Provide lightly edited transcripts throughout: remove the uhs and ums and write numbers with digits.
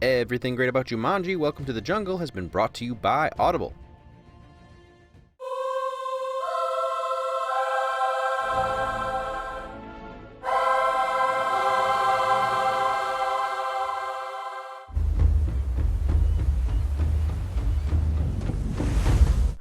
Everything great about Jumanji, Welcome to the Jungle has been brought to you by Audible.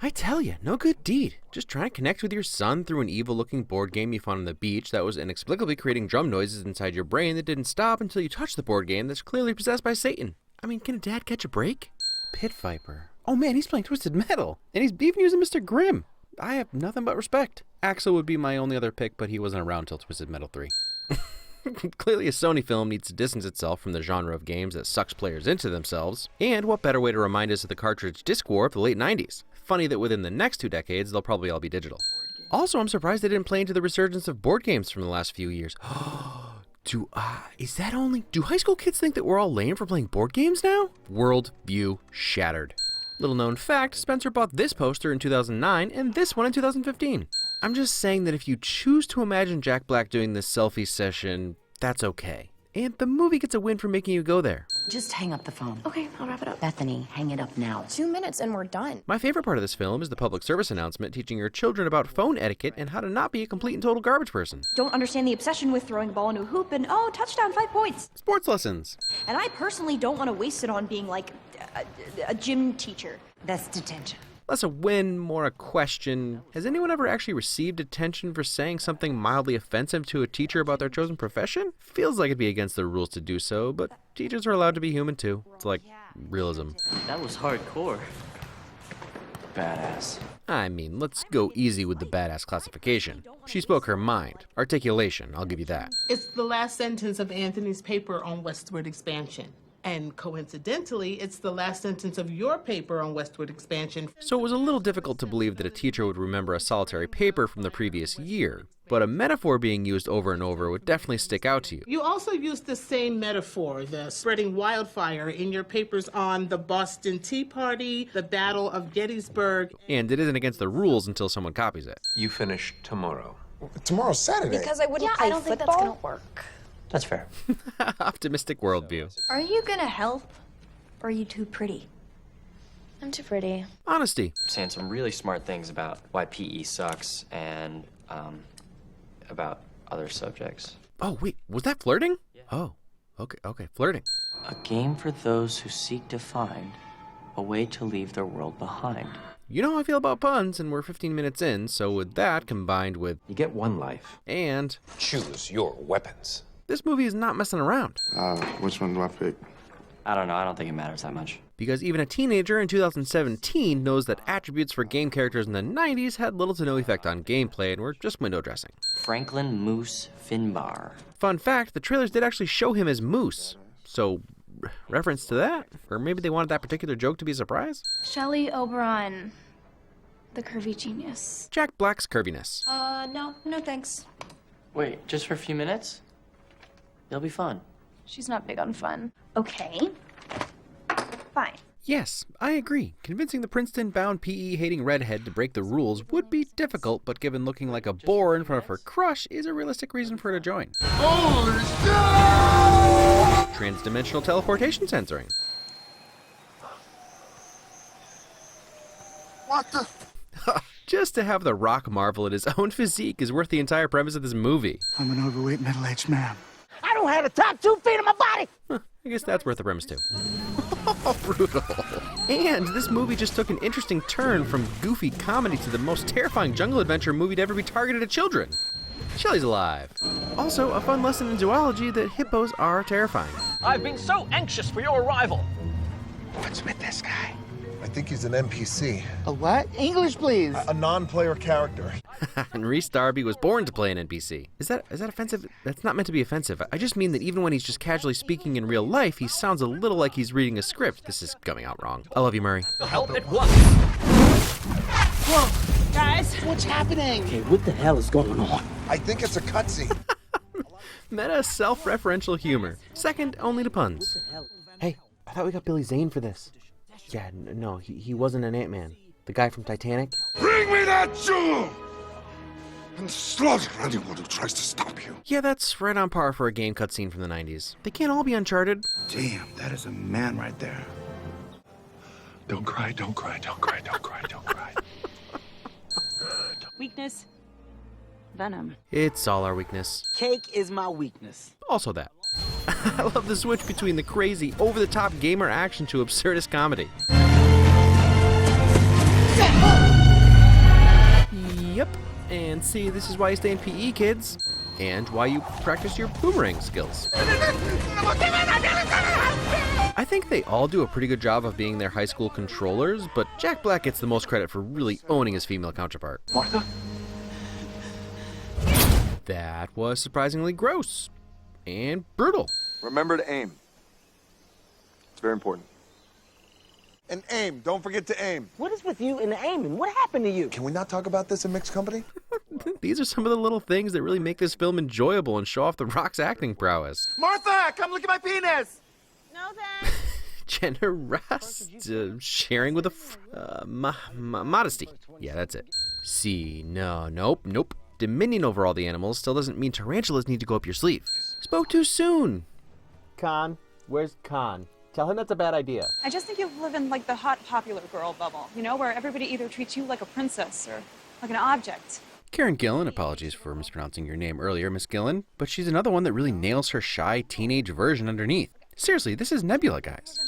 I tell ya, no good deed. Just trying to connect with your son through an evil-looking board game you found on the beach that was inexplicably creating drum noises inside your brain that didn't stop until you touched the board game that's clearly possessed by Satan. I mean, can a dad catch a break? Pit Viper. Oh man, he's playing Twisted Metal, and he's even using Mr. Grimm. I have nothing but respect. Axel would be my only other pick, but he wasn't around till Twisted Metal 3. Clearly a Sony film needs to distance itself from the genre of games that sucks players into themselves, and what better way to remind us of the cartridge disc war of the late 90s. Funny that within the next 2 decades, they'll probably all be digital. Also, I'm surprised they didn't play into the resurgence of board games from the last few years. Do high school kids think that we're all lame for playing board games now? World view shattered. Little known fact, Spencer bought this poster in 2009 and this one in 2015. I'm just saying that if you choose to imagine Jack Black doing this selfie session, that's okay. And the movie gets a win for making you go there. Just hang up the phone. Okay, I'll wrap it up. Bethany, hang it up now. 2 minutes and we're done. My favorite part of this film is the public service announcement teaching your children about phone etiquette and how to not be a complete and total garbage person. Don't understand the obsession with throwing a ball into a hoop and, oh, touchdown, 5 points. Sports lessons. And I personally don't want to waste it on being like a gym teacher. That's detention. Less a win, more a question. Has anyone ever actually received detention for saying something mildly offensive to a teacher about their chosen profession? Feels like it'd be against the rules to do so, but teachers are allowed to be human too. It's like realism. That was hardcore. Badass. I mean, let's go easy with the badass classification. She spoke her mind. Articulation, I'll give you that. It's the last sentence of Anthony's paper on westward expansion. And coincidentally, it's the last sentence of your paper on westward expansion. So it was a little difficult to believe that a teacher would remember a solitary paper from the previous year, but a metaphor being used over and over would definitely stick out to you. You also used the same metaphor, the spreading wildfire, in your papers on the Boston Tea Party, the Battle of Gettysburg. And it isn't against the rules until someone copies it. You finish tomorrow. Tomorrow's Saturday. Because I wouldn't play I don't think that's football. gonna work. That's fair. Optimistic worldview. Are you gonna help? Or are you too pretty? I'm too pretty. Honesty. Saying some really smart things about why PE sucks and, about other subjects. Oh, wait, was that flirting? Oh, okay, flirting. A game for those who seek to find a way to leave their world behind. You know how I feel about puns, and we're 15 minutes in, so with that combined with... You get one life. And... Choose your weapons. This movie is not messing around. Which one do I pick? I don't know, I don't think it matters that much. Because even a teenager in 2017 knows that attributes for game characters in the 90s had little to no effect on gameplay and were just window dressing. Franklin Moose Finbar. Fun fact, the trailers did actually show him as Moose. So, reference to that? Or maybe they wanted that particular joke to be a surprise? Shelley Oberon, the curvy genius. Jack Black's curviness. No thanks. Wait, just for a few minutes? It'll be fun. She's not big on fun. Okay. Fine. Yes, I agree. Convincing the Princeton-bound PE-hating redhead to break the rules would be difficult, but given looking like a bore in front of her crush is a realistic reason for her to join. Holy shit! Transdimensional teleportation censoring. What the? Just to have The Rock marvel at his own physique is worth the entire premise of this movie. I'm an overweight middle-aged man. I don't have the top 2 feet of my body! I guess that's worth the premise too. Brutal. And this movie just took an interesting turn from goofy comedy to the most terrifying jungle adventure movie to ever be targeted at children. Shelley's alive. Also, a fun lesson in zoology that hippos are terrifying. I've been so anxious for your arrival. What's with this guy? I think he's an NPC. A what? English, please. A non-player character. And Rhys Darby was born to play an NPC. Is that offensive? That's not meant to be offensive. I just mean that even when he's just casually speaking in real life, he sounds a little like he's reading a script. This is coming out wrong. I love you, Murray. Help at once. Whoa, guys. What's happening? Okay, what the hell is going on? I think it's a cutscene. Meta self-referential humor. Second only to puns. Hey, I thought we got Billy Zane for this. Yeah, no, he wasn't an Ant-Man. The guy from Titanic. Bring me that jewel! and slaughter anyone who tries to stop you. Yeah, that's right on par for a game cutscene from the 90s. They can't all be Uncharted. Damn, that is a man right there. Don't cry, don't cry, don't cry, don't cry, don't cry. Weakness. Venom. It's all our weakness. Cake is my weakness. Also that. I love the switch between the crazy, over-the-top gamer action to absurdist comedy. Yep. And see, this is why you stay in PE, kids. And why you practice your boomerang skills. I think they all do a pretty good job of being their high school controllers, but Jack Black gets the most credit for really owning his female counterpart. Martha? That was surprisingly gross. And brutal. Remember to aim. It's very important. And aim. Don't forget to aim. What is with you and aiming? What happened to you? Can we not talk about this in mixed company? These are some of the little things that really make this film enjoyable and show off The Rock's acting prowess. Martha, come look at my penis! No thanks. Generosity, sharing with modesty. Yeah, that's it. See, nope. Dominion over all the animals still doesn't mean tarantulas need to go up your sleeve. Spoke too soon. Khan, where's Khan? Tell him that's a bad idea. I just think you live in like the hot popular girl bubble, you know, where everybody either treats you like a princess or like an object. Karen Gillan, apologies for mispronouncing your name earlier, Miss Gillan, but she's another one that really nails her shy teenage version underneath. Seriously, this is Nebula, guys.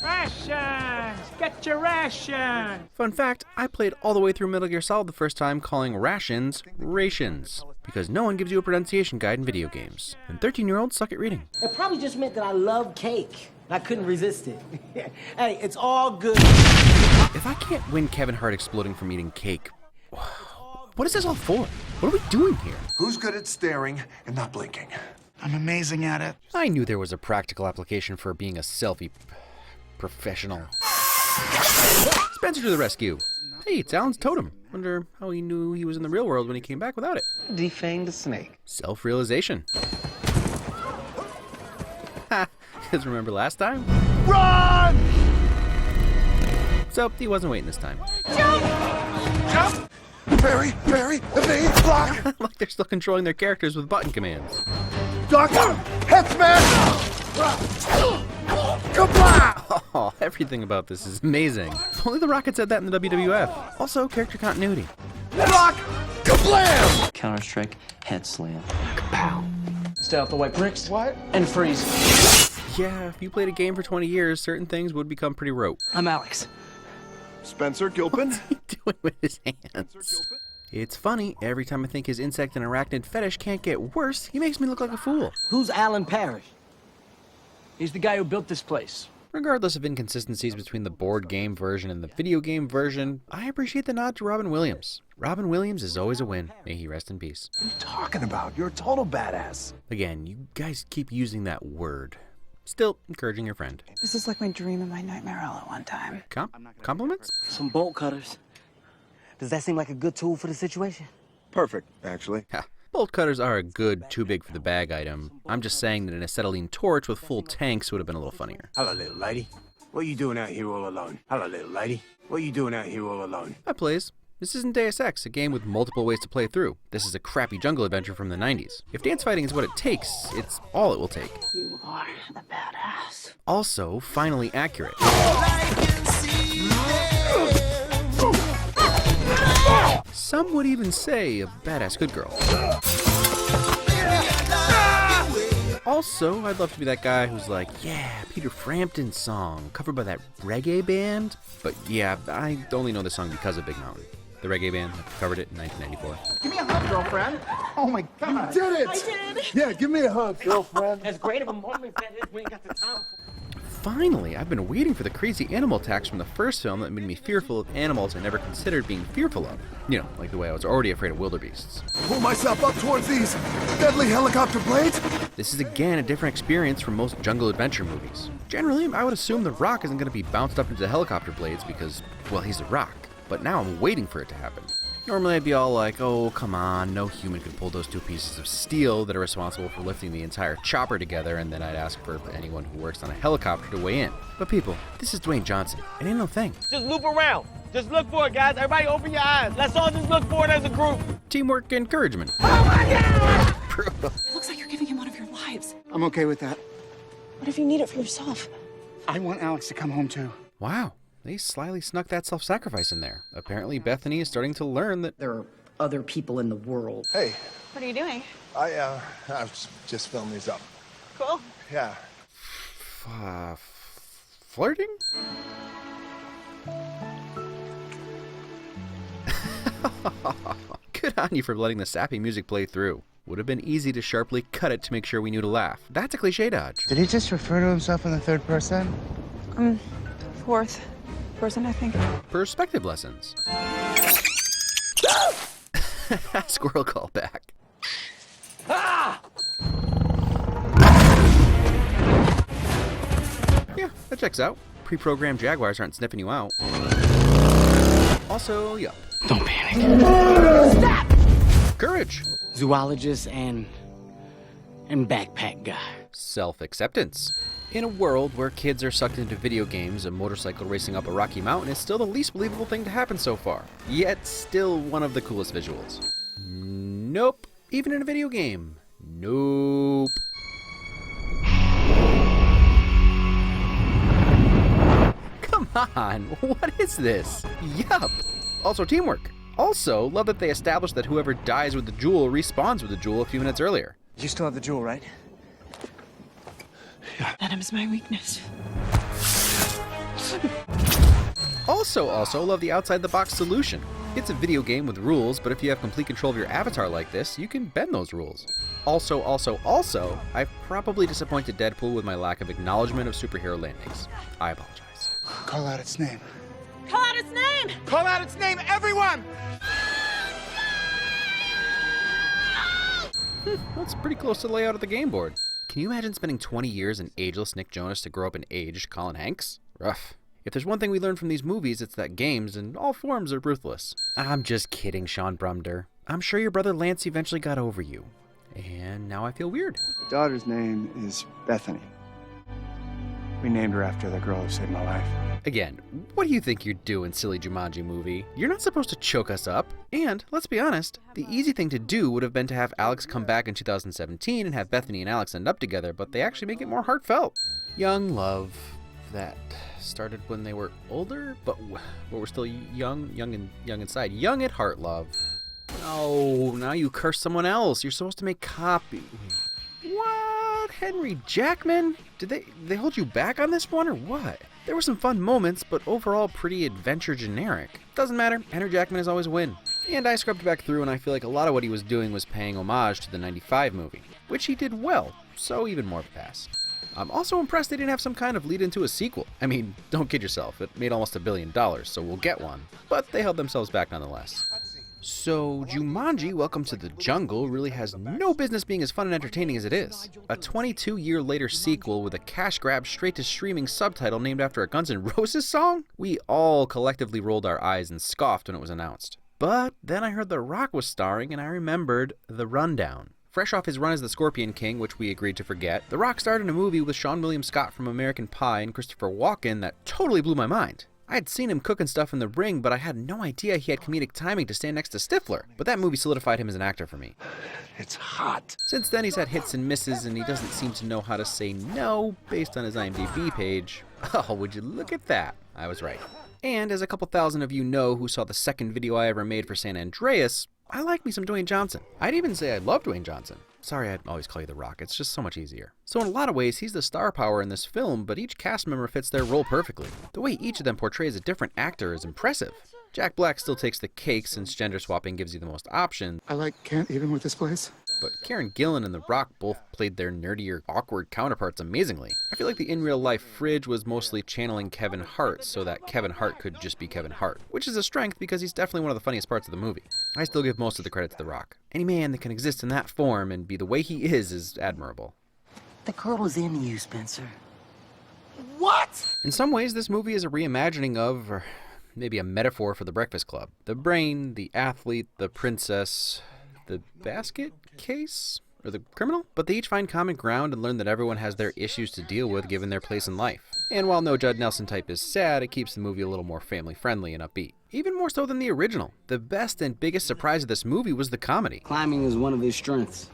Rations! Get your ration! Fun fact, I played all the way through Metal Gear Solid the first time calling rations, because no one gives you a pronunciation guide in video games, and 13-year-olds suck at reading. It probably just meant that I love cake. I couldn't resist it. Hey, it's all good. If I can't win Kevin Hart exploding from eating cake, what is this all for? What are we doing here? Who's good at staring and not blinking? I'm amazing at it. I knew there was a practical application for being a selfie professional. Spencer to the rescue. Hey, it's Alan's totem. Wonder how he knew he was in the real world when he came back without it. Defang the snake. Self-realization. Ha! Because remember last time? Run! So, he wasn't waiting this time. Jump! Parry, evade, block! Like they're still controlling their characters with button commands. Duck! Head smash! Kablah! Oh, everything about this is amazing. If only The Rock had said that in the WWF. Also, character continuity. Block! Kablam! Counter-Strike, head slam. Kapow. Stay off the white bricks. What? And freeze. Yeah, if you played a game for 20 years, certain things would become pretty rote. I'm Alex. Spencer Gilpin? What's he doing with his hands? It's funny, every time I think his insect and arachnid fetish can't get worse, he makes me look like a fool. Who's Alan Parrish? He's the guy who built this place. Regardless of inconsistencies between the board game version and the video game version, I appreciate the nod to Robin Williams. Robin Williams is always a win. May he rest in peace. What are you talking about? You're a total badass. Again, you guys keep using that word. Still encouraging your friend. This is like my dream and my nightmare all at one time. Compliments? Some bolt cutters. Does that seem like a good tool for the situation? Perfect, actually. Ha. Bolt cutters are a good too big for the bag item. I'm just saying that an acetylene torch with full tanks would have been a little funnier. Hello, little lady. What are you doing out here all alone? Hello, little lady. What are you doing out here all alone? That plays. This isn't Deus Ex, a game with multiple ways to play through. This is a crappy jungle adventure from the 90s. If dance fighting is what it takes, it's all it will take. You are a badass. Also, finally accurate. Some would even say a badass good girl. Also, I'd love to be that guy who's like, yeah, Peter Frampton's song, covered by that reggae band. But yeah, I only know the song because of Big Mountain. The reggae band covered it in 1994. Give me a hug, girlfriend. Oh my God. You did it! I did. Yeah, give me a hug, girlfriend. As great of a moment that is, we ain't got the time for. Finally, I've been waiting for the crazy animal attacks from the first film that made me fearful of animals I never considered being fearful of. You know, like the way I was already afraid of wildebeests. Pull myself up towards these deadly helicopter blades. This is again a different experience from most jungle adventure movies. Generally, I would assume The Rock isn't going to be bounced up into the helicopter blades because, well, he's The Rock. But now I'm waiting for it to happen. Normally I'd be all like, oh, come on, no human could pull those two pieces of steel that are responsible for lifting the entire chopper together, and then I'd ask for anyone who works on a helicopter to weigh in. But people, this is Dwayne Johnson. It ain't no thing. Just loop around. Just look for it, guys. Everybody open your eyes. Let's all just look for it as a group. Teamwork encouragement. Oh my God! Brutal. It looks like you're giving him one of your lives. I'm okay with that. What if you need it for yourself? I want Alex to come home too. Wow, they slyly snuck that self-sacrifice in there. Apparently Bethany is starting to learn that There are other people in the world. Hey, What are you doing? I was just filling these up. Cool. Yeah. Flirting? Good on you for letting the sappy music play through. Would have been easy to sharply cut it to make sure we knew to laugh. That's a cliche dodge. Did he just refer to himself in the third person? Fourth person, I think. Perspective lessons. Squirrel call back. Yeah, that checks out. Pre-programmed jaguars aren't sniffing you out. Also, yup. Don't panic. Stop! Courage. Zoologist and backpack guy. Self-acceptance. In a world where kids are sucked into video games, a motorcycle racing up a rocky mountain is still the least believable thing to happen so far. Yet still one of the coolest visuals. Nope. Even in a video game. Nope. Come on, what is this? Yup. Also teamwork. Also, love that they established that whoever dies with the jewel respawns with the jewel a few minutes earlier. You still have the jewel, right? Venom's my weakness. Also, love the outside-the-box solution. It's a video game with rules, but if you have complete control of your avatar like this, you can bend those rules. Also, I've probably disappointed Deadpool with my lack of acknowledgement of superhero landings. I apologize. Call out its name. Call out its name! Call out its name, everyone! That's pretty close to the layout of the game board. Can you imagine spending 20 years in ageless Nick Jonas to grow up in aged Colin Hanks? Rough. If there's one thing we learned from these movies, it's that games in all forms are ruthless. I'm just kidding, Sean Brumder. I'm sure your brother Lance eventually got over you. And now I feel weird. My daughter's name is Bethany. We named her after the girl who saved my life. Again, what do you think you're doing, silly Jumanji movie? You're not supposed to choke us up. And, let's be honest, the easy thing to do would have been to have Alex come back in 2017 and have Bethany and Alex end up together, but they actually make it more heartfelt. Young love that started when they were older, but were still young inside. Young at heart love. No, now you curse someone else. You're supposed to make copy. What? Henry Jackman? Did they hold you back on this one or what? There were some fun moments, but overall pretty adventure generic. Doesn't matter, Henry Jackman is always a win. And I scrubbed back through and I feel like a lot of what he was doing was paying homage to the '95 movie, which he did well, so even more of a pass. I'm also impressed they didn't have some kind of lead into a sequel. I mean, don't kid yourself, it made almost $1 billion, so we'll get one. But they held themselves back nonetheless. So, Jumanji, Welcome to the Jungle really has no business being as fun and entertaining as it is. A 22-year-later sequel with a cash grab straight-to-streaming subtitle named after a Guns N' Roses song? We all collectively rolled our eyes and scoffed when it was announced. But then I heard The Rock was starring and I remembered The Rundown. Fresh off his run as the Scorpion King, which we agreed to forget, The Rock starred in a movie with Sean William Scott from American Pie and Christopher Walken that totally blew my mind. I had seen him cooking stuff in the ring, but I had no idea he had comedic timing to stand next to Stifler. But that movie solidified him as an actor for me. It's hot. Since then, he's had hits and misses, and he doesn't seem to know how to say no based on his IMDb page. Oh, would you look at that? I was right. And as a couple thousand of you know who saw the second video I ever made for San Andreas, I like me some Dwayne Johnson. I'd even say I love Dwayne Johnson. Sorry, I'd always call you The Rock. It's just so much easier. So in a lot of ways, he's the star power in this film, but each cast member fits their role perfectly. The way each of them portrays a different actor is impressive. Jack Black still takes the cake since gender swapping gives you the most options. I can't even with this place. But Karen Gillan and The Rock both played their nerdier, awkward counterparts amazingly. I feel like the in-real-life Fridge was mostly channeling Kevin Hart so that Kevin Hart could just be Kevin Hart, which is a strength because he's definitely one of the funniest parts of the movie. I still give most of the credit to The Rock. Any man that can exist in that form and be the way he is admirable. The girl is in you, Spencer. What? In some ways, this movie is a reimagining of, or maybe a metaphor for the Breakfast Club. The brain, the athlete, the princess, the basket case? Or the criminal? But they each find common ground and learn that everyone has their issues to deal with given their place in life. And while no Judd Nelson type is sad, it keeps the movie a little more family-friendly and upbeat. Even more so than the original. The best and biggest surprise of this movie was the comedy. Climbing is one of his strengths.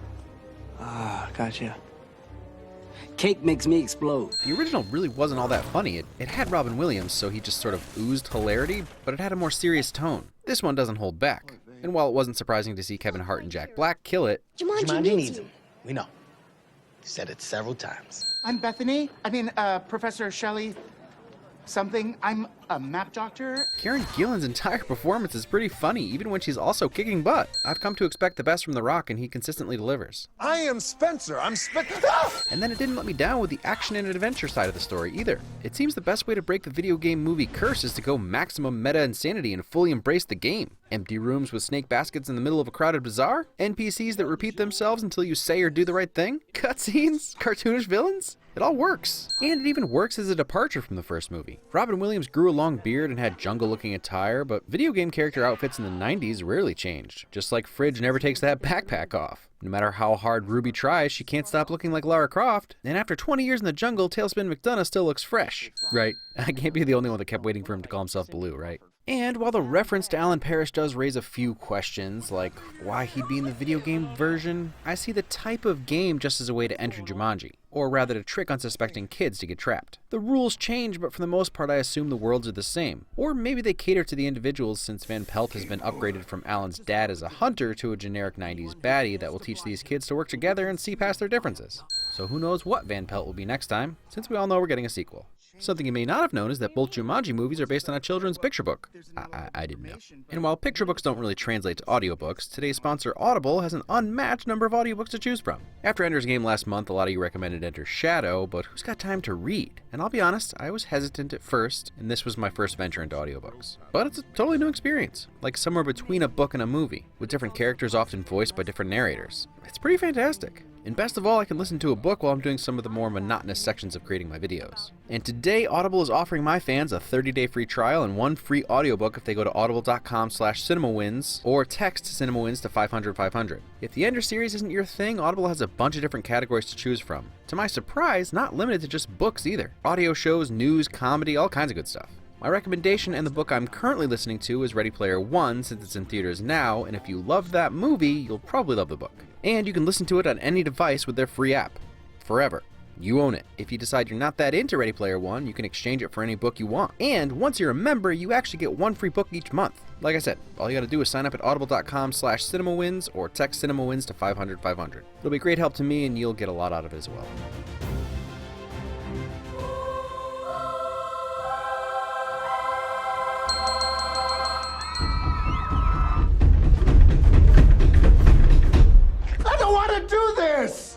Ah, gotcha. Cake makes me explode. The original really wasn't all that funny. It had Robin Williams, so he just sort of oozed hilarity, but it had a more serious tone. This one doesn't hold back. And while it wasn't surprising to see Kevin Hart and Jack Black kill it, Jumanji needs him. We know. Said it several times. I'm Bethany. Professor Shelley something. I'm a map doctor. Karen Gillan's entire performance is pretty funny, even when she's also kicking butt. I've come to expect the best from The Rock, and he consistently delivers. I am Spencer. I'm Spencer. And then it didn't let me down with the action and adventure side of the story either. It seems the best way to break the video game movie curse is to go maximum meta insanity and fully embrace the game. Empty rooms with snake baskets in the middle of a crowded bazaar? NPCs that repeat themselves until you say or do the right thing? Cutscenes? Cartoonish villains? It all works. And it even works as a departure from the first movie. Robin Williams grew a long beard and had jungle-looking attire, but video game character outfits in the 90s rarely changed. Just like Fridge never takes that backpack off. No matter how hard Ruby tries, she can't stop looking like Lara Croft. And after 20 years in the jungle, Tailspin McDonough still looks fresh. Right. I can't be the only one that kept waiting for him to call himself Baloo, right? And while the reference to Alan Parrish does raise a few questions, like why he'd be in the video game version, I see the type of game just as a way to enter Jumanji, or rather to trick unsuspecting kids to get trapped. The rules change, but for the most part I assume the worlds are the same. Or maybe they cater to the individuals since Van Pelt has been upgraded from Alan's dad as a hunter to a generic 90s baddie that will teach these kids to work together and see past their differences. So who knows what Van Pelt will be next time, since we all know we're getting a sequel. Something you may not have known is that both Jumanji movies are based on a children's picture book. I didn't know. And while picture books don't really translate to audiobooks, today's sponsor Audible has an unmatched number of audiobooks to choose from. After Ender's Game last month, a lot of you recommended Ender's Shadow, but who's got time to read? And I'll be honest, I was hesitant at first, and this was my first venture into audiobooks. But it's a totally new experience, like somewhere between a book and a movie, with different characters often voiced by different narrators. It's pretty fantastic. And best of all, I can listen to a book while I'm doing some of the more monotonous sections of creating my videos. And today, Audible is offering my fans a 30-day free trial and one free audiobook if they go to audible.com/CinemaWins or text CinemaWins to 500-500. If the Ender series isn't your thing, Audible has a bunch of different categories to choose from. To my surprise, not limited to just books either. Audio shows, news, comedy, all kinds of good stuff. My recommendation and the book I'm currently listening to is Ready Player One, since it's in theaters now, and if you love that movie, you'll probably love the book. And you can listen to it on any device with their free app. Forever. You own it. If you decide you're not that into Ready Player One, you can exchange it for any book you want. And once you're a member, you actually get one free book each month. Like I said, all you gotta do is sign up at audible.com/CinemaWins or text CinemaWins to 500-500. It'll be a great help to me, and you'll get a lot out of it as well. I don't want to do this!